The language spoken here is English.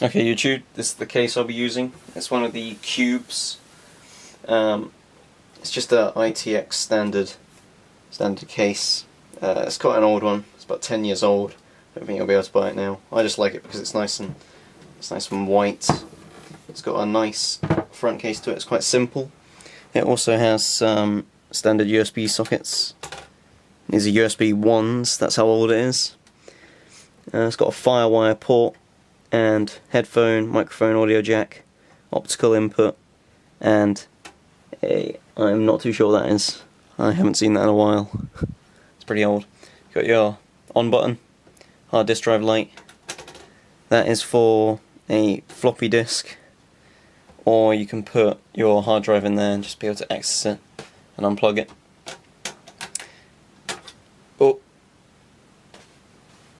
Okay, YouTube, this is the case I'll be using. It's one of the cubes. It's just a ITX standard case. It's quite an old one. It's about 10 years old. I don't think you'll be able to buy it now. I just like it because it's nice and white. It's got a nice front case to it. It's quite simple. It also has some standard USB sockets. These are USB 1s. That's how old it is. It's got a FireWire port and headphone, microphone, audio jack, optical input, and I'm not too sure what that is. I haven't seen that in a while. It's pretty old. You've got your on button, hard disk drive light. That is for a floppy disk, or you can put your hard drive in there and just be able to access it and unplug it.